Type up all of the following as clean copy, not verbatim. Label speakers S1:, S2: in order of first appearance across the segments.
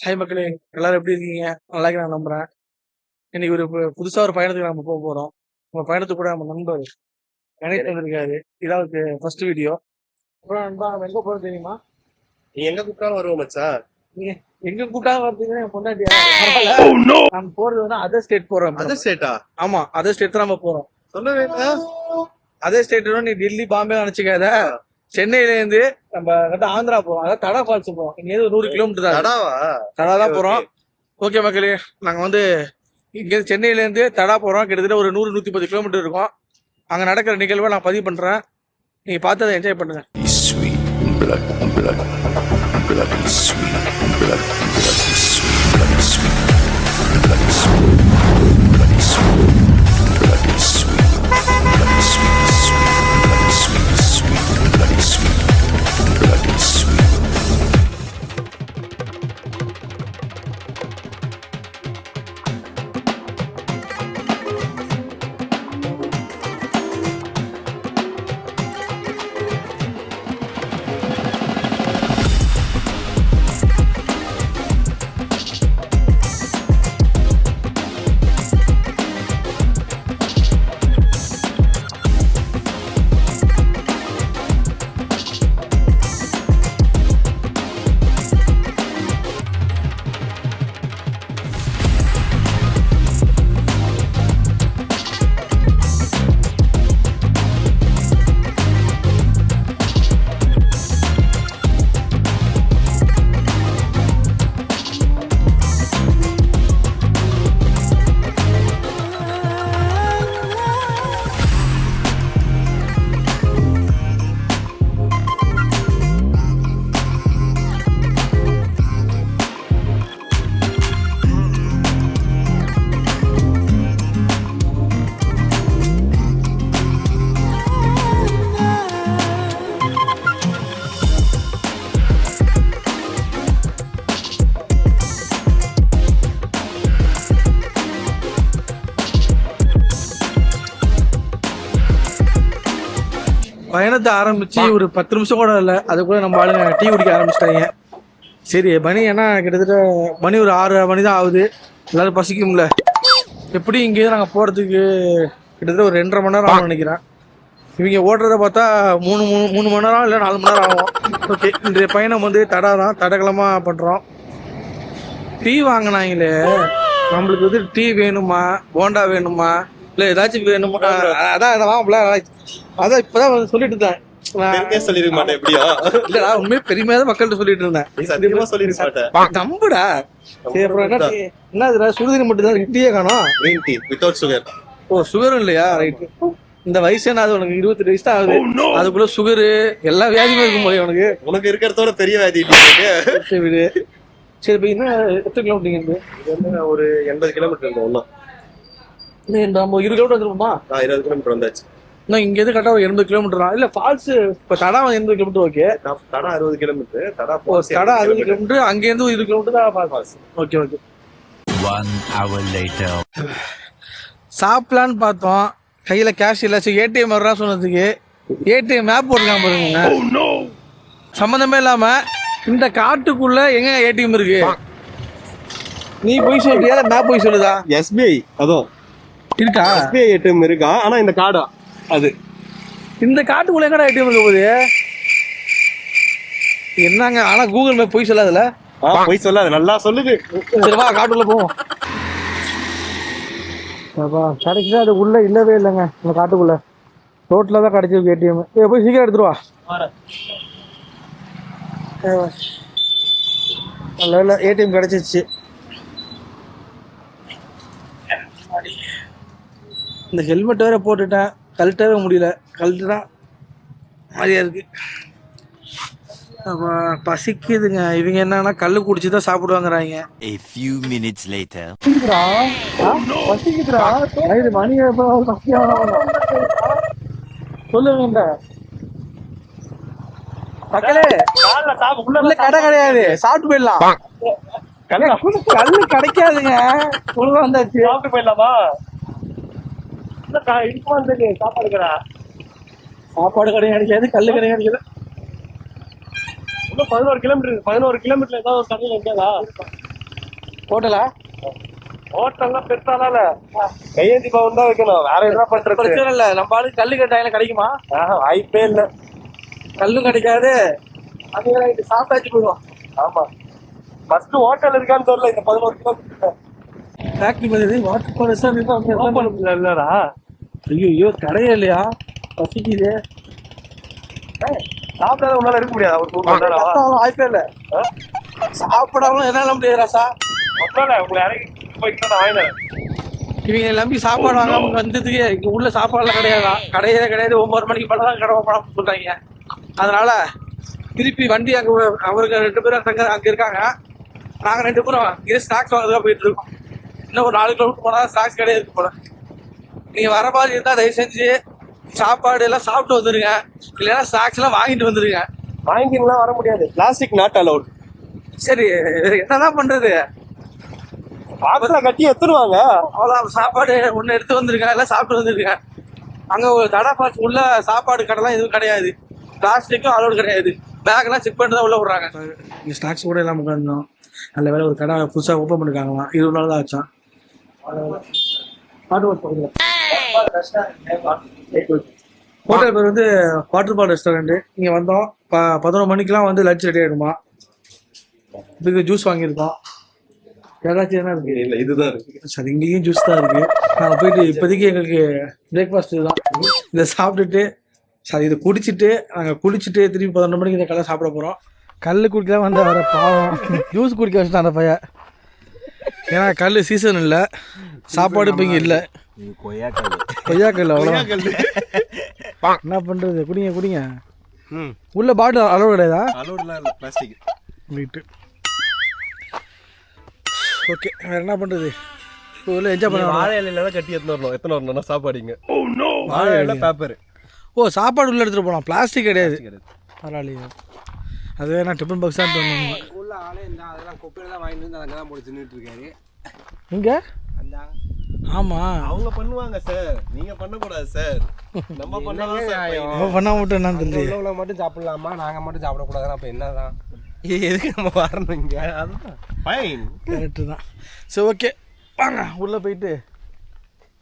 S1: Hi மக்களே, எல்லாரும் எப்படி இருக்கீங்க? நல்லா இருக்கு நான் நம்புறேன். இன்னைக்கு புதுசா ஒரு பயணத்துக்கு நம்ம போக போறோம். நம்ம பயணத்துக்கு கூட நம்ம நண்பர் கணேஷ் வந்திருக்காரு. இதாவது ஃபர்ஸ்ட் வீடியோ. அப்புறம் நண்பா நம்ம எங்க போறோம் தெரியுமா?
S2: நீ எங்க கூப்பிட்டாலும் வருவோம் மச்சான்.
S1: நீங்க எங்க கூட்டாலும் வரதுக்கு என் பொண்டாட்டியா? நம்ம போறது வந்து அதர் ஸ்டேட் போறோம்.
S2: அதர் ஸ்டேட்டா?
S1: ஆமா, அதர் ஸ்டேட் தான் நம்ம போறோம்.
S2: சொல்லவே இல்ல.
S1: அதர் ஸ்டேட் நீ டெல்லி பாம்பே நினைச்சுக்காத. சென்னையில இருந்து நம்ம ஆந்திரா போறோம். அதாவது தடா ஃபால்ஸ் போறோம். இங்க 100 கிலோமீட்டர் தான். தடா தான் போறோம். ஓகே மக்களே, நாங்க வந்து இங்க சென்னையில இருந்து தடா போறோம். கிட்டத்தட்ட ஒரு 100-110 கிலோமீட்டர் இருக்கும். அங்க நடக்கிற நிகழ்வை நான் பதிவு பண்றேன். நீங்க பார்த்து அதை என்ஜாய் பண்ணுங்க. பயணத்தை ஆரம்பிச்சு ஒரு 10 நிமிஷம் கூட இல்லை, அதுக்குள்ள நம்ம ஆளுங்க டீ குடிக்க ஆரம்பிச்சிட்டாங்க. சரி மணி ஏன்னா கிட்டத்தட்ட மணி ஒரு 6 மணி தான் ஆகுது. எல்லாரும் பசிக்கும்ல. எப்படி இங்கேருந்து நாங்கள் போகிறதுக்கு கிட்டத்தட்ட ஒரு 2.5 மணி நேரம் ஆகும்னு நினைக்கிறேன். இவங்க ஓடுறத பார்த்தா 3 மணி நேரம் இல்லை 4 மணி நேரம் ஆகும். ஓகே, இன்றைய பயணம் வந்து தடா தான், தடகளமாக பண்ணுறோம். டீ வாங்கினாங்களே, நம்மளுக்கு வந்து டீ வேணுமா, போண்டா வேணுமா, இல்லை ஏதாச்சும் வேணுமா? அதான் அதான் இப்பதான் சொல்லிட்டு இருந்தேன்.
S2: சொல்லிருக்க மாட்டேன். எப்படியா
S1: இல்லடா, உண்மையே பெருமையாக மக்கள்கிட்ட சொல்லிட்டு இருந்தேன்.
S2: சொல்லிருக்க மாட்டேன்.
S1: நம்புடா. சரி, அப்புறம் என்ன சுடுதண்ணி மட்டும் தான், டீயே காணோம்.
S2: Green tea without sugar.
S1: Oh, சுகரும் இல்லையா? ரைட்டு. இந்த வயசு என்ன ஆகுது உனக்கு? 28 வயசு தான் ஆகுது. அதுக்குள்ள சுகரு எல்லா வியாதியுமே இருக்கும் போது உனக்கு.
S2: உனக்கு இருக்கிறதோட பெரிய வியாதி.
S1: சரி சரி, இப்போ இன்னும் எத்தனை கிலோமீட்டர் இருந்து?
S2: ஒரு 80 கிலோமீட்டர் இருக்கும். ஒன்றும்
S1: நம்ம 20 கிலோமீட்டர் வந்துருமா?
S2: 20 கிலோமீட்டர் வந்தாச்சு.
S1: இன்னும் இங்க எது கரெக்டா 80 கிலோமீட்டர் தான். இல்ல ஃபால்ஸ் இப்ப Tada 80 kilometre. Okay,
S2: Tada 60 kilometre. Tada
S1: 60 kilometre. அங்க இருந்து 20 கிலோமீட்டர் தான் falls. Okay okay.
S3: 1 hour later.
S1: சாப்பிடலான்னு பார்த்தோம், கையில கேஷ் இல்லை. சரி, ஏடிஎம் வர்றா சொன்னதுக்கு ஏடிஎம் மேப் போட்டுருக்கான் பாருங்க. சம்மந்தமே இல்லாம இந்த காட்டுக்குள்ள எங்க ஏடிஎம் இருக்கு? நீ போய் சொல்றியா மேப் போய் சொல்லுதா?
S2: எஸ்பிஐ அதுவும்
S1: இருக்கா?
S2: எஸ்பிஐ ஏடிஎம் இருக்கா? ஆனா இந்த கார்டா அது
S1: இந்த காட்டுக்குள்ள எங்கடா ஏடிஎம் இருக்க போகுது? என்னங்க, ஆனா கூகுள் மேப் போய் சொல்லாதுல.
S2: போய் சொல்லாது, நல்லா சொல்லுது.
S1: சரி வா, காட்டுக்குள்ள போவோம். கிடைக்குது, அது உள்ள இல்லவே இல்லைங்க. இந்த காட்டுக்குள்ள ரோட்ல தான் கிடைச்சிருக்கு ஏடிஎம். போய் சீக்கிரம் எடுத்துருவா. நல்ல ஏடிஎம் கிடைச்சிச்சு. இந்த ஹெல்மெட் வேற போட்டுட்டேன், கழட்டவே முடியல. கழட்டுனா மாதிரியா இருக்கு. பசிக்குதுங்க. இவங்க என்னன்னா கல்லு குடிச்சுதான் சாப்பிடுவாங்கறாங்க.
S3: A few minutes later.
S1: பசிக்குதுடா. இது மணி சொல்லுங்க மக்களே, உள்ள கடை கிடையாது, சாப்பிட்டு போயிடலாம். கல்லு கிடைக்காதுங்க. உள்ள வந்தாச்சு, சாப்பிட்டு போயிடலாமா? சாப்பாடு கடை கிடைக்காது, கல்லு கடை கிடைக்காது.
S2: 11 கிலோமீட்டர் ஏதாவது ஒரு கடையில் இருக்காதா?
S1: ஹோட்டலா?
S2: ஹோட்டல்லாம் பெருசானால கையேந்தி பவன் தான் வைக்கணும். வேற என்ன பண்றது?
S1: பிரச்சனை இல்லை. நம்ம ஆளு கல்லு கட்டாயம் கிடைக்குமா?
S2: வாய்ப்பே இல்ல.
S1: கல்லும் கிடைக்காது. அது சாப்பிட்டாச்சு போயிடுவோம்.
S2: ஆமா, ஃபர்ஸ்ட் ஹோட்டல் இருக்கான்னு தெரியல. இந்த 11 கிலோமீட்டர்
S1: ஃபேக்டரி மாதிரி வாட்டர் ஃபாரஸ்ட்
S2: இல்லடா.
S1: ஐயோ கடையே இல்லையா? பசிக்குது.
S2: சாப்பிடாத உன்னால இருக்க முடியாது. ஒரு
S1: வாய்ப்பே இல்லை. சாப்பிடாம என்னால முடியாது ராசா.
S2: உங்களை இறங்கி போயிட்டு நான் வாங்கினேன்.
S1: இவங்க நம்பி சாப்பாடு வாங்காம வந்ததுக்கு இங்க உள்ள சாப்பாடுலாம் கிடையாதா? கிடையவே கிடையாது. 9 மணிக்கு மேலே தான் கடை படம் சொல்றாங்க. அதனால திருப்பி வண்டி அங்கே அவருக்கு 2 பேரும் அங்கே இருக்காங்க. நாங்கள் 2 பேரும் இங்கே ஸ்நாக்ஸ் வாங்குறதுக்காக போயிட்டு இருக்கோம். இன்னும் ஒரு 4 கிலோமீட்டர் போனால் ஸ்நாக்ஸ் கிடையாது போல. நீங்கள் வர மாதிரி இருந்தால் தயவு செஞ்சு சாப்பாடு எல்லாம் சாப்பிட்டு வந்துடுங்க. இல்லைன்னா ஸ்நாக்ஸ் எல்லாம் வாங்கிட்டு வந்துடுங்க.
S2: வாங்கிக்கலாம் வர முடியாது. Plastic not allowed.
S1: சரி, என்னதான் பண்றது?
S2: பாக்ஸ்ல கட்டி எடுத்துருவாங்க.
S1: அவ்வளோ சாப்பாடு ஒன்று எடுத்து வந்துருங்க. எல்லாம் சாப்பிட்டு வந்துருங்க. அங்கே ஒரு தடா ஃபால்ஸ் உள்ள சாப்பாடு கடைலாம் எதுவும் கிடையாது. பிளாஸ்டிக்கும் அலோடு கிடையாது. பேக்லாம் செக் பண்ணிட்டு தான் உள்ள விட்றாங்க. இங்கே ஸ்நாக்ஸ் கூட இல்லாமல் உட்காந்துருந்தோம். நல்ல வேலை ஒரு கடை புதுசாக ஓப்பன் பண்ணிருக்காங்களாம். 20 நாள் தான் ஆச்சான். ஹோட்டல் பேர் வந்து வாட்டர் ஃபால் ரெஸ்டாரண்ட். இங்கே வந்தோம். 11 மணிக்கெலாம் வந்து லஞ்ச் ரெடி ஆகிடுமா. இதுக்கு ஜூஸ் வாங்கியிருக்கோம். ஏதாச்சும் என்ன இருக்கு?
S2: இல்ல, இதுதான் இருக்கு.
S1: சரி, இங்கேயும் ஜூஸ் தான் இருக்கு. நாங்கள் போயிட்டு இப்போதைக்கு எங்களுக்கு பிரேக்ஃபாஸ்ட் இதுதான். இதை சாப்பிட்டுட்டு சரி இதை குடிச்சிட்டு நாங்கள் குளிச்சுட்டு திருப்பி 11 மணிக்கு இந்த கடை சாப்பிட போகிறோம். கல் குடிக்கலாம் வந்து வர பாவம் ஜூஸ் குடிக்க வச்சுட்டான் அந்த பையன். ஏன்னா கல் சீசன் இல்லை, சாப்பாடு இப்போ இங்கே இல்லை. கொய்யாக்கல் அவ்வளோ என்ன பண்ணுறது? குடிங்க குடிங்க. உள்ள பாட்டில் அளவு கிடையாதா?
S2: அலோடுலாம் இல்லை, பிளாஸ்டிக்.
S1: Right, okay. வேறு என்ன பண்ணுறது? இப்போ உள்ள என்ஜாய் பண்ண
S2: வாழை இலையில தான் கட்டி எடுத்துன்னு வரணும். எத்தனை வரணும்னா சாப்பாடுங்க வாழை இலை பேப்பர்.
S1: ஓ, சாப்பாடு உள்ளே எடுத்துகிட்டு போகலாம். பிளாஸ்டிக் கிடையாது. பரவாயில்லையே. அது வேணா டிஃபன் பாக்ஸ் தான் தோணுங்க.
S4: உள்ள ஆளே இந்த அதெல்லாம் குப்பையில தான் வாங்கிட்டு வந்து அங்கே தான் போட்டு தின்னுட்டு இருக்காரு.
S1: இங்கே
S4: அந்த
S1: ஆமாம்
S2: அவங்க பண்ணுவாங்க சார், நீங்க பண்ணக்கூடாது சார். நம்ம பண்ணலாம் சார்.
S1: நம்ம பண்ணால் மட்டும் என்னன்னு தெரியல.
S4: உள்ளவங்களை மட்டும் சாப்பிடலாமா, நாங்கள் மட்டும் சாப்பிடக்கூடாதுன்னா அப்போ என்னதான்? எதுக்கு நம்ம வரணும் இங்கே? அதுதான்
S2: ஃபைன்.
S1: கரெக்டு தான். சரி, ஓகே, வாங்க உள்ளே போயிட்டு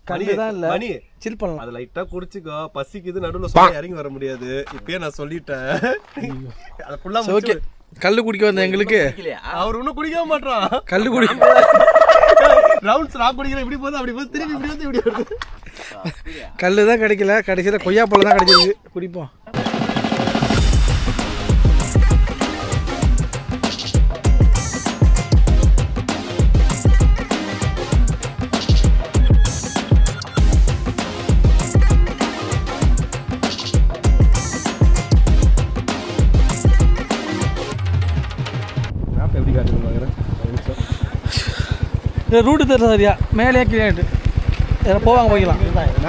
S1: கல்லு தான் இல்லை
S2: மணி
S1: சில் பண்ணலாம்.
S2: அது லைட்டா குடிச்சுக்கோ. பசிக்குது, நடுவில் சொல்ல இறங்கி வர முடியாது. இப்பயே நான் சொல்லிட்டேன். அது ஃபுல்லா
S1: ஓகே. கல்லு குடிக்க வந்த எங்களுக்கு
S2: அவர் இன்னும் குடிக்க மாட்டான்.
S1: கல்லு குடி
S2: ரவுண்ட்ஸ் நான் குடிக்கிறேன். இப்படி போகுது, அப்படி போகுது, திரும்பி இப்படி வந்து இப்படி வருது.
S1: கல்லு தான் கிடைக்கல. கடைசியில் கொய்யாப்பழம் தான் கிடைச்சிருக்கு. குடிப்போம்.
S2: எப்படி காட்டுங்க
S1: ரூட்டு தெரியல சரியா. மேலே கீழே போவாங்க, போய்க்கலாம்.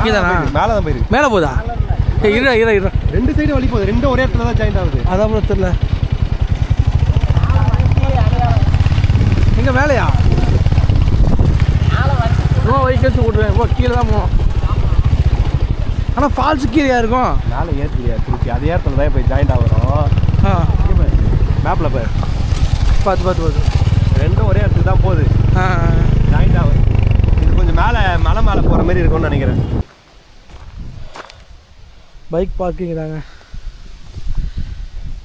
S1: இதானா
S2: மேலே தான் போயிருக்கு.
S1: மேலே போதா? இரு இரு இரு,
S2: 2 சைடு வழி போகுது. 2 ஒரே இடத்துல தான் ஜாயின் ஆகுது.
S1: அதான் கூட தெரியல. எங்கே மேலையா? நோ வெஹிக்கிள்ஸ் விட்ருவேன். ஓ, கீழே தான் போகணும். ஆனால் ஃபால்ஸு கீழே இருக்கும்.
S2: மேலே ஏற்றியா திருப்பி அதே இடத்துல தான் போய் ஜாயின் ஆகிறோம்.
S1: ஆ,
S2: மேப்பில் போய்
S1: பார்த்து பார்த்து பார்த்து
S2: 2 ஒரே இடத்துக்கு தான் போகுது.
S1: ஆ,
S2: ஜாயின் ஆகும். இது கொஞ்சம் மேலே மலை மேலே போகிற மாதிரி இருக்கும்னு நினைக்கிறேன்.
S1: பைக் பார்க்கிங் தாங்க.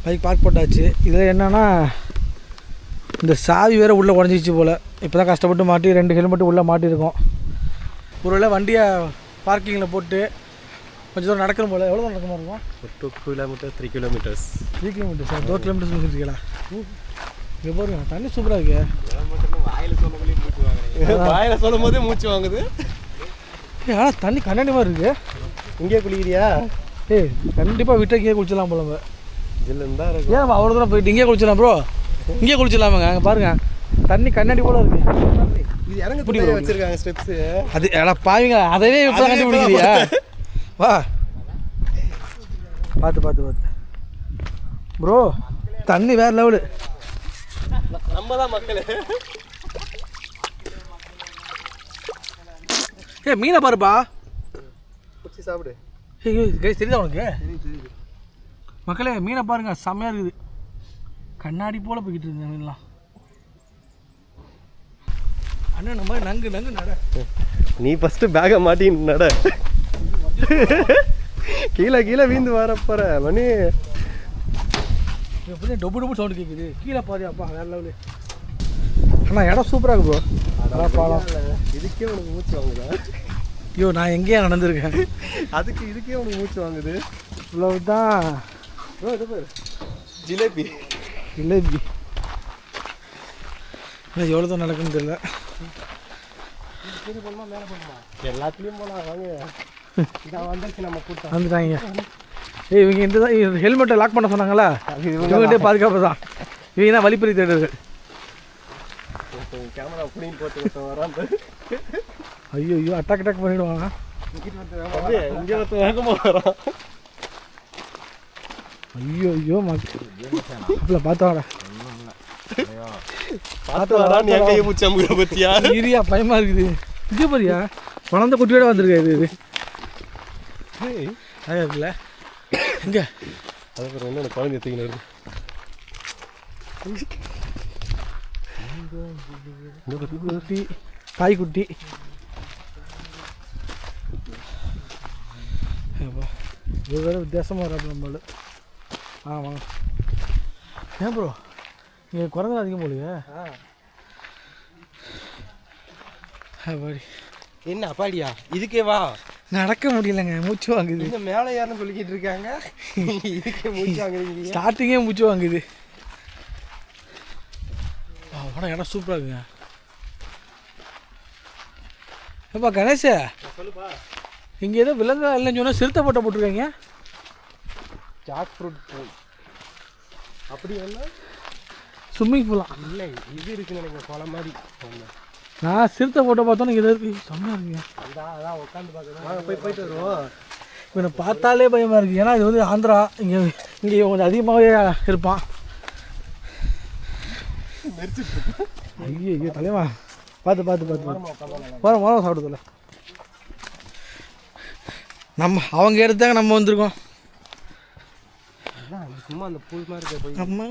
S1: பைக் பார்க் போட்டாச்சு. இதில் என்னென்னா இந்த சாவி வேறு உள்ளே உடஞ்சிச்சு போல். இப்போ தான் கஷ்டப்பட்டு மாட்டி 2 ஹெல்மெட்டு உள்ளே மாட்டியிருக்கோம். ஒருவேளை வண்டியை பார்க்கிங்கில் போட்டு கொஞ்சம் தூரம் நடக்கணும் போல். எவ்வளோ தூரம் நடக்கணும் இருக்கும்?
S2: 2 kilometers 3 kilometers
S1: 3 கிலோமீட்டர்ஸ் 2 கிலோமீட்டர்ஸ் முடிச்சிருக்கீங்களா? இங்கே பாருங்க, தண்ணி சூப்பராக இருக்கு.
S2: வாயில சொல்லும் போதே மூச்சு வாங்குது.
S1: ஆனால் தண்ணி கண்ணாடி மாதிரி இருக்கு.
S2: இங்கே குளிக்கிறியா?
S1: ஏய், கண்டிப்பாக விட்டு இங்கே குளிச்சிடலாம் போல. நம்ம
S2: ஜில்லுன்னு தான் இருக்கு.
S1: ஏன் அவ்வளோ தூரம் போயிட்டு இங்கே குளிச்சிடலாம் ப்ரோ? இங்கே குளிச்சிடலாமாங்க? அங்கே பாருங்க, தண்ணி கண்ணாடி போல இருக்கு.
S2: இது இறங்க
S1: இப்படி
S2: வச்சிருக்காங்க ஸ்டெப்ஸ்.
S1: அது எடா பாவீங்க, அதவே இப்போ கண்டுபிடிக்கிறியா? வா, பார்த்து பார்த்து பார்த்து ப்ரோ, தண்ணி வேற லெவலு.
S2: நம்ம தான் மக்கள்.
S1: ஏ, மீனை பாருப்பா.
S2: குச்சி சாப்பிடு.
S1: கைஸ், தெரியுதா உனக்கு? மக்களே, மீனை பாருங்க, செம்மையாக இருக்குது. கண்ணாடி போல் போய்கிட்டு இருக்கு மீன்லாம். அண்ணா இந்த மாதிரி நங்கு நட.
S2: நீ ஃபர்ஸ்ட் பேக்கை மாட்டின்னு நட. கீழே வீந்து வர போற மணி.
S1: எப்படி டொப்பு சவுண்டு கேட்குது கீழே பாதி அப்பா வேற லெவலு. அண்ணா இடம் சூப்பராக இருக்கு ப்ரோ. பாலம்
S2: இதுக்கே உனக்கு மூச்சு வாங்குதா?
S1: ஐயோ நான் எங்கேயா நடந்திருக்கேன்.
S2: இதுக்கே உனக்கு மூச்சு வாங்குது.
S1: இவ்வளவுதான்.
S2: ஜிலேபி
S1: இல்லை இல்லை எவ்வளோ தான் நடக்குன்னு தெரியல.
S2: எல்லாத்துலேயும் போகலாம் வாங்க.
S4: இதான் வந்துருச்சு நம்ம கூட்டம்.
S1: வந்துட்டாங்க. இவங்க இந்த தான் ஹெல்மெட்டை லாக் பண்ண சொன்னாங்களா, இவங்ககிட்டே பாதுகாப்பு தான். இவங்க தான் வழிப்பறி தேடுறது.
S2: கேமரா அப்படின்னு போட்டு வரான்.
S1: ஐயோ அட்டாக் பண்ணிவிடுவாங்க.
S2: இங்கே ஒருத்தர் வேகமாக வரான்.
S1: ஐயோ மாப்பிள்ள பார்த்தாடா
S2: நீ கையை மூச்சு அமுகிற பத்தியா?
S1: இரியா பயமா இருக்குது. இங்கே பாரியா குழந்தை குட்டியோட வந்திருக்கா இது. அழகா இருக்குல்ல. எங்க
S2: அதுக்கப்புறம் வந்து எனக்கு குழந்தை தூக்கினு
S1: குட்டி தாய்க்குட்டி. இது வேறு வித்தியாசமாக வர நம்மளு. ஆமாம் ஏன் ப்ரோ இங்கே குறைந்த அதிகம் போலியே. அப்பாடி
S4: என்ன அப்பாடியா இதுக்கே வா.
S1: நடக்க முடியலைங்க, மூச்சு வாங்குது.
S4: இந்த மேலே யாருன்னு சொல்லிக்கிட்டு இருக்காங்க. இதுக்கே மூச்சு வாங்குறீங்க.
S1: ஸ்டார்டிங்கே மூச்சு வாங்குது. ஆனால் இடம் சூப்பராக இருக்குங்க. ஏப்பா கணேஷ், இங்கே ஏதோ விலங்கு இல்லைன்னு சொன்னால் சிறுத்தை போட்ட போட்டிருக்காங்க.
S4: ஜாக் ஃப்ரூட் பூல் அப்படி என்ன
S1: ஸ்விம்மிங் பூலாம்
S4: இல்லை, இது இருக்குன்னு எனக்கு கொலை மாதிரி.
S1: நான் சிறுத்தை போட்டோ பார்த்தோன்னே இதை இருக்கு செம்மையாக இருக்குங்க.
S4: அதான் உட்காந்து பார்க்குறேன்.
S2: வாங்க போயிட்டு வருவோம்.
S1: இவனை பார்த்தாலே பயமாக இருக்குது. ஏன்னா இது வந்து ஆந்திரா, இங்கே கொஞ்சம் அதிகமாகவே இருப்பான். ஐயோ தலைவா பார்த்து வரோம் சாப்பிடுதில்ல. நம்ம அவங்க எடுத்தாங்க, நம்ம வந்திருக்கோம்.
S4: சும்மா அந்த பூல் மாதிரி போய்
S1: அம்மா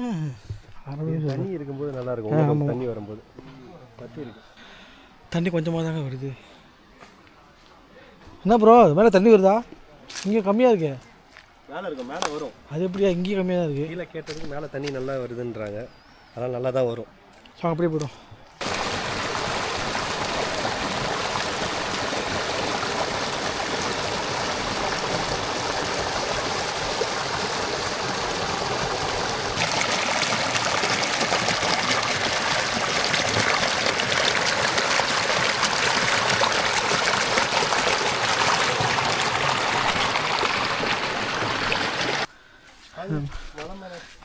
S2: தண்ணி இருக்கும்போது நல்லா இருக்கும். தண்ணி வரும்போது
S1: தண்ணி கொஞ்சமாக தாங்க வருது. என்ன ப்ரோ மேலே தண்ணி வருதா? இங்கே கம்மியாக இருக்கு.
S2: மேலே இருக்கும், மேலே வரும்.
S1: அது எப்படியா இங்கேயும் கம்மியாக தான் இருக்குது.
S2: கீழே கேட்டதுக்கு மேலே தண்ணி நல்லா வருதுன்றாங்க. அதனால் நல்லா தான் வரும்.
S1: ஸோ அப்படியே போய்டும்.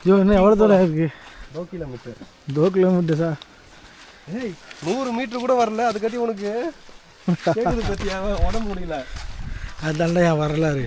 S1: ஐயோ இன்னும் எவ்வளோ தூரம் இருக்குது? 2 கிலோமீட்டர் சார்.
S2: 100 மீட்டர் கூட வரல. அதுக்காட்டி உனக்கு கேட்குது பற்றியா? உடம்பு முடியல.
S1: அதுதான்டா என் வரலாறு.